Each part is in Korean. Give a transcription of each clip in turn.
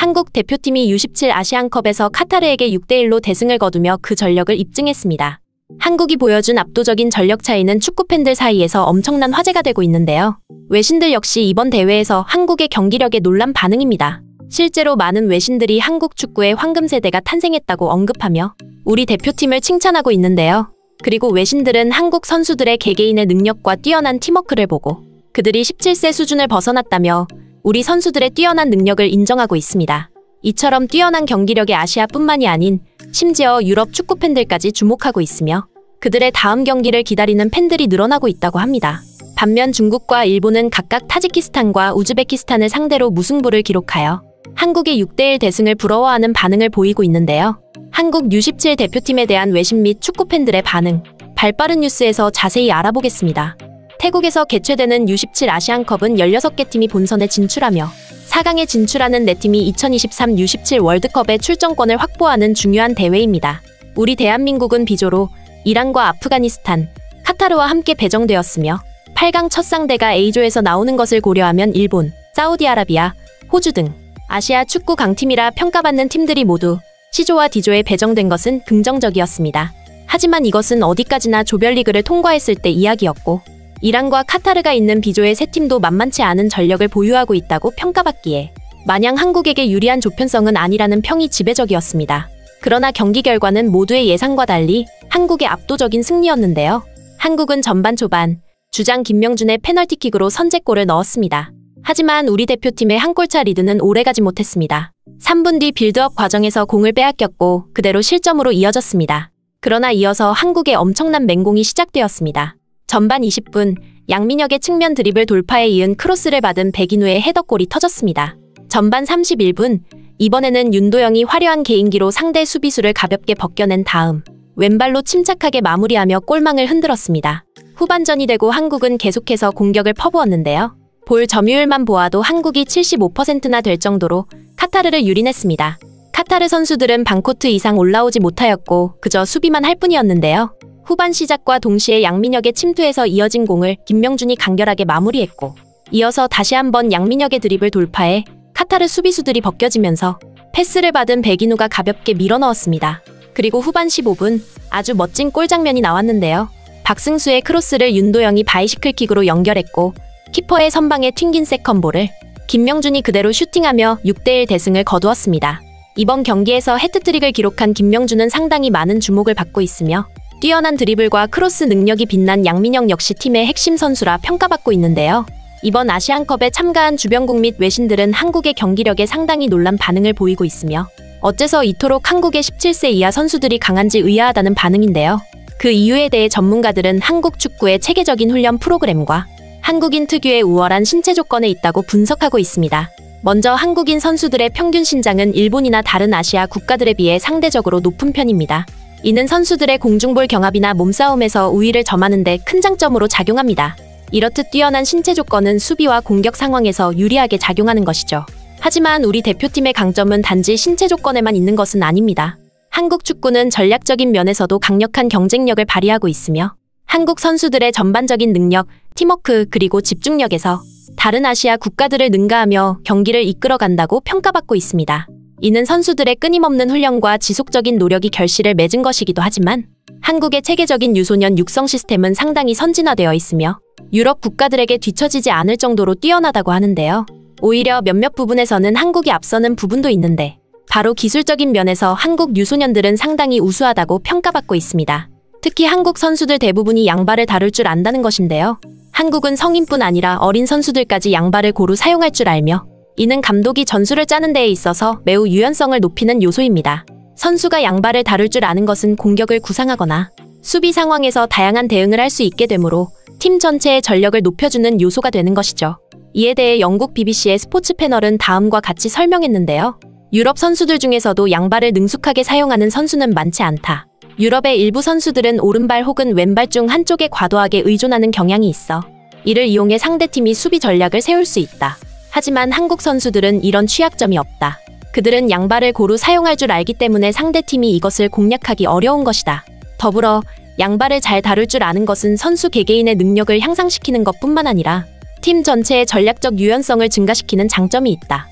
한국 대표팀이 U17 아시안컵에서 카타르에게 6대1로 대승을 거두며 그 전력을 입증했습니다. 한국이 보여준 압도적인 전력 차이는 축구팬들 사이에서 엄청난 화제가 되고 있는데요. 외신들 역시 이번 대회에서 한국의 경기력에 놀란 반응입니다. 실제로 많은 외신들이 한국 축구의 황금 세대가 탄생했다고 언급하며 우리 대표팀을 칭찬하고 있는데요. 그리고 외신들은 한국 선수들의 개개인의 능력과 뛰어난 팀워크를 보고 그들이 17세 수준을 벗어났다며 우리 선수들의 뛰어난 능력을 인정하고 있습니다. 이처럼 뛰어난 경기력의 아시아뿐만이 아닌 심지어 유럽 축구팬들까지 주목하고 있으며 그들의 다음 경기를 기다리는 팬들이 늘어나고 있다고 합니다. 반면 중국과 일본은 각각 타지키스탄과 우즈베키스탄을 상대로 무승부를 기록하여 한국의 6대1 대승을 부러워하는 반응을 보이고 있는데요. 한국 U17 대표팀에 대한 외신 및 축구팬들의 반응, 발빠른 뉴스에서 자세히 알아보겠습니다. 태국에서 개최되는 U17 아시안컵은 16개 팀이 본선에 진출하며 4강에 진출하는 4팀이 2023 U17 월드컵의 출전권을 확보하는 중요한 대회입니다. 우리 대한민국은 비조로 이란과 아프가니스탄, 카타르와 함께 배정되었으며 8강 첫 상대가 A조에서 나오는 것을 고려하면 일본, 사우디아라비아, 호주 등 아시아 축구 강팀이라 평가받는 팀들이 모두 C조와 D조에 배정된 것은 긍정적이었습니다. 하지만 이것은 어디까지나 조별리그를 통과했을 때 이야기였고 이란과 카타르가 있는 B조의 세 팀도 만만치 않은 전력을 보유하고 있다고 평가받기에 마냥 한국에게 유리한 조편성은 아니라는 평이 지배적이었습니다. 그러나 경기 결과는 모두의 예상과 달리 한국의 압도적인 승리였는데요. 한국은 전반 초반 주장 김명준의 페널티킥으로 선제골을 넣었습니다. 하지만 우리 대표팀의 한 골차 리드는 오래가지 못했습니다. 3분 뒤 빌드업 과정에서 공을 빼앗겼고 그대로 실점으로 이어졌습니다. 그러나 이어서 한국의 엄청난 맹공이 시작되었습니다. 전반 20분 양민혁의 측면 드리블 돌파에 이은 크로스를 받은 백인우의 헤더골이 터졌습니다. 전반 31분 이번에는 윤도영이 화려한 개인기로 상대 수비수를 가볍게 벗겨낸 다음 왼발로 침착하게 마무리하며 골망을 흔들었습니다. 후반전이 되고 한국은 계속해서 공격을 퍼부었는데요. 볼 점유율만 보아도 한국이 75%나 될 정도로 카타르를 유린했습니다. 카타르 선수들은 반코트 이상 올라오지 못하였고 그저 수비만 할 뿐이었는데요. 후반 시작과 동시에 양민혁의 침투에서 이어진 공을 김명준이 간결하게 마무리했고 이어서 다시 한번 양민혁의 드리블 돌파에 카타르 수비수들이 벗겨지면서 패스를 받은 백인우가 가볍게 밀어넣었습니다. 그리고 후반 15분 아주 멋진 골 장면이 나왔는데요. 박승수의 크로스를 윤도영이 바이시클킥으로 연결했고 키퍼의 선방에 튕긴 세컨볼을 김명준이 그대로 슈팅하며 6대1 대승을 거두었습니다. 이번 경기에서 해트트릭을 기록한 김명준은 상당히 많은 주목을 받고 있으며 뛰어난 드리블과 크로스 능력이 빛난 양민혁 역시 팀의 핵심 선수라 평가받고 있는데요. 이번 아시안컵에 참가한 주변국 및 외신들은 한국의 경기력에 상당히 놀란 반응을 보이고 있으며 어째서 이토록 한국의 17세 이하 선수들이 강한지 의아하다는 반응인데요. 그 이유에 대해 전문가들은 한국 축구의 체계적인 훈련 프로그램과 한국인 특유의 우월한 신체 조건에 있다고 분석하고 있습니다. 먼저 한국인 선수들의 평균 신장은 일본이나 다른 아시아 국가들에 비해 상대적으로 높은 편입니다. 이는 선수들의 공중볼 경합이나 몸싸움에서 우위를 점하는 데 큰 장점으로 작용합니다. 이렇듯 뛰어난 신체 조건은 수비와 공격 상황에서 유리하게 작용하는 것이죠. 하지만 우리 대표팀의 강점은 단지 신체 조건에만 있는 것은 아닙니다. 한국 축구는 전략적인 면에서도 강력한 경쟁력을 발휘하고 있으며 한국 선수들의 전반적인 능력, 팀워크 그리고 집중력에서 다른 아시아 국가들을 능가하며 경기를 이끌어간다고 평가받고 있습니다. 이는 선수들의 끊임없는 훈련과 지속적인 노력이 결실을 맺은 것이기도 하지만 한국의 체계적인 유소년 육성 시스템은 상당히 선진화되어 있으며 유럽 국가들에게 뒤처지지 않을 정도로 뛰어나다고 하는데요. 오히려 몇몇 부분에서는 한국이 앞서는 부분도 있는데 바로 기술적인 면에서 한국 유소년들은 상당히 우수하다고 평가받고 있습니다. 특히 한국 선수들 대부분이 양발을 다룰 줄 안다는 것인데요. 한국은 성인뿐 아니라 어린 선수들까지 양발을 고루 사용할 줄 알며 이는 감독이 전술을 짜는 데에 있어서 매우 유연성을 높이는 요소입니다. 선수가 양발을 다룰 줄 아는 것은 공격을 구상하거나 수비 상황에서 다양한 대응을 할 수 있게 되므로 팀 전체의 전력을 높여주는 요소가 되는 것이죠. 이에 대해 영국 BBC의 스포츠 패널은 다음과 같이 설명했는데요. 유럽 선수들 중에서도 양발을 능숙하게 사용하는 선수는 많지 않다. 유럽의 일부 선수들은 오른발 혹은 왼발 중 한쪽에 과도하게 의존하는 경향이 있어 이를 이용해 상대팀이 수비 전략을 세울 수 있다. 하지만 한국 선수들은 이런 취약점이 없다. 그들은 양발을 고루 사용할 줄 알기 때문에 상대팀이 이것을 공략하기 어려운 것이다. 더불어 양발을 잘 다룰 줄 아는 것은 선수 개개인의 능력을 향상시키는 것뿐만 아니라 팀 전체의 전략적 유연성을 증가시키는 장점이 있다.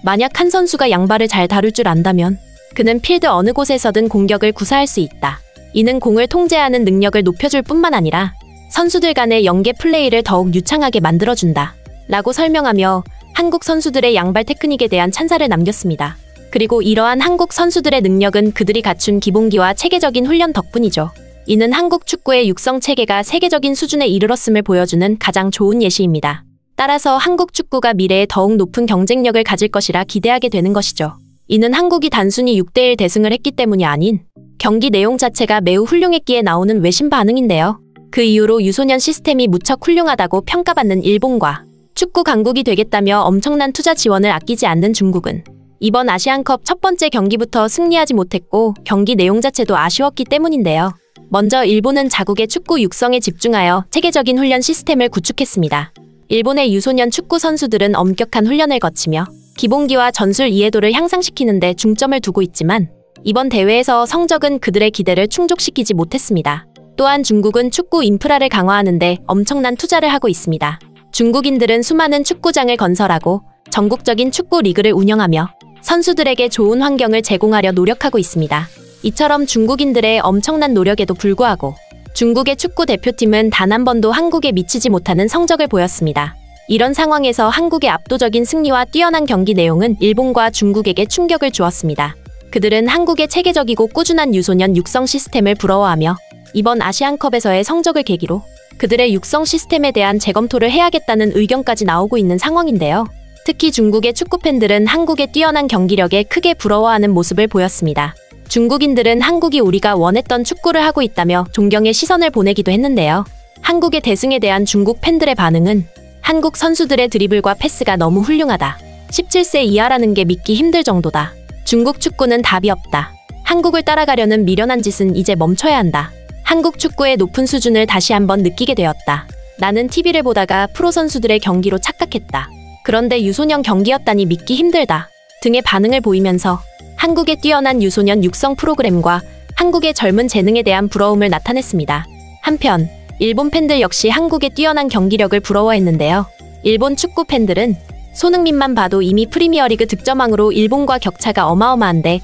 만약 한 선수가 양발을 잘 다룰 줄 안다면 그는 필드 어느 곳에서든 공격을 구사할 수 있다. 이는 공을 통제하는 능력을 높여줄 뿐만 아니라 선수들 간의 연계 플레이를 더욱 유창하게 만들어준다. 라고 설명하며 한국 선수들의 양발 테크닉에 대한 찬사를 남겼습니다. 그리고 이러한 한국 선수들의 능력은 그들이 갖춘 기본기와 체계적인 훈련 덕분이죠. 이는 한국 축구의 육성 체계가 세계적인 수준에 이르렀음을 보여주는 가장 좋은 예시입니다. 따라서 한국 축구가 미래에 더욱 높은 경쟁력을 가질 것이라 기대하게 되는 것이죠. 이는 한국이 단순히 6대1 대승을 했기 때문이 아닌 경기 내용 자체가 매우 훌륭했기에 나오는 외신 반응인데요. 그 이후로 유소년 시스템이 무척 훌륭하다고 평가받는 일본과 축구 강국이 되겠다며 엄청난 투자 지원을 아끼지 않는 중국은 이번 아시안컵 첫 번째 경기부터 승리하지 못했고 경기 내용 자체도 아쉬웠기 때문인데요. 먼저 일본은 자국의 축구 육성에 집중하여 체계적인 훈련 시스템을 구축했습니다. 일본의 유소년 축구 선수들은 엄격한 훈련을 거치며 기본기와 전술 이해도를 향상시키는 데 중점을 두고 있지만 이번 대회에서 성적은 그들의 기대를 충족시키지 못했습니다. 또한 중국은 축구 인프라를 강화하는 데 엄청난 투자를 하고 있습니다. 중국인들은 수많은 축구장을 건설하고 전국적인 축구 리그를 운영하며 선수들에게 좋은 환경을 제공하려 노력하고 있습니다. 이처럼 중국인들의 엄청난 노력에도 불구하고 중국의 축구 대표팀은 단 한 번도 한국에 미치지 못하는 성적을 보였습니다. 이런 상황에서 한국의 압도적인 승리와 뛰어난 경기 내용은 일본과 중국에게 충격을 주었습니다. 그들은 한국의 체계적이고 꾸준한 유소년 육성 시스템을 부러워하며 이번 아시안컵에서의 성적을 계기로 그들의 육성 시스템에 대한 재검토를 해야겠다는 의견까지 나오고 있는 상황인데요. 특히 중국의 축구 팬들은 한국의 뛰어난 경기력에 크게 부러워하는 모습을 보였습니다. 중국인들은 한국이 우리가 원했던 축구를 하고 있다며 존경의 시선을 보내기도 했는데요. 한국의 대승에 대한 중국 팬들의 반응은 한국 선수들의 드리블과 패스가 너무 훌륭하다. 17세 이하라는 게 믿기 힘들 정도다. 중국 축구는 답이 없다. 한국을 따라가려는 미련한 짓은 이제 멈춰야 한다. 한국 축구의 높은 수준을 다시 한번 느끼게 되었다. 나는 TV를 보다가 프로 선수들의 경기로 착각했다. 그런데 유소년 경기였다니 믿기 힘들다. 등의 반응을 보이면서 한국의 뛰어난 유소년 육성 프로그램과 한국의 젊은 재능에 대한 부러움을 나타냈습니다. 한편 일본 팬들 역시 한국의 뛰어난 경기력을 부러워했는데요. 일본 축구 팬들은 손흥민만 봐도 이미 프리미어리그 득점왕으로 일본과 격차가 어마어마한데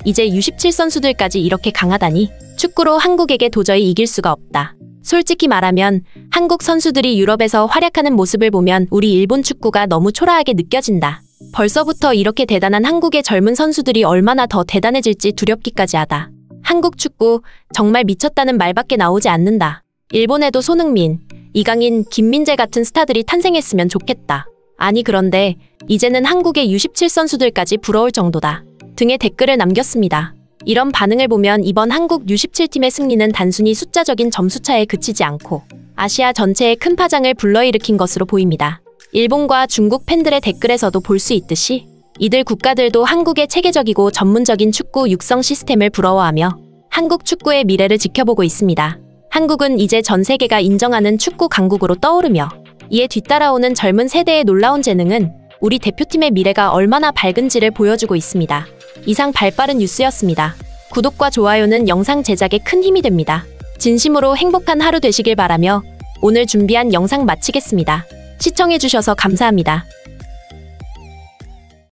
이제 U17 선수들까지 이렇게 강하다니 축구로 한국에게 도저히 이길 수가 없다. 솔직히 말하면 한국 선수들이 유럽에서 활약하는 모습을 보면 우리 일본 축구가 너무 초라하게 느껴진다. 벌써부터 이렇게 대단한 한국의 젊은 선수들이 얼마나 더 대단해질지 두렵기까지 하다. 한국 축구 정말 미쳤다는 말밖에 나오지 않는다. 일본에도 손흥민, 이강인, 김민재 같은 스타들이 탄생했으면 좋겠다. 아니 그런데 이제는 한국의 U17 선수들까지 부러울 정도다. 등의 댓글을 남겼습니다. 이런 반응을 보면 이번 한국 U17팀의 승리는 단순히 숫자적인 점수차에 그치지 않고 아시아 전체에 큰 파장을 불러일으킨 것으로 보입니다. 일본과 중국 팬들의 댓글에서도 볼 수 있듯이 이들 국가들도 한국의 체계적이고 전문적인 축구 육성 시스템을 부러워하며 한국 축구의 미래를 지켜보고 있습니다. 한국은 이제 전 세계가 인정하는 축구 강국으로 떠오르며 이에 뒤따라오는 젊은 세대의 놀라운 재능은 우리 대표팀의 미래가 얼마나 밝은지를 보여주고 있습니다. 이상 발빠른 뉴스였습니다. 구독과 좋아요는 영상 제작에 큰 힘이 됩니다. 진심으로 행복한 하루 되시길 바라며 오늘 준비한 영상 마치겠습니다. 시청해주셔서 감사합니다.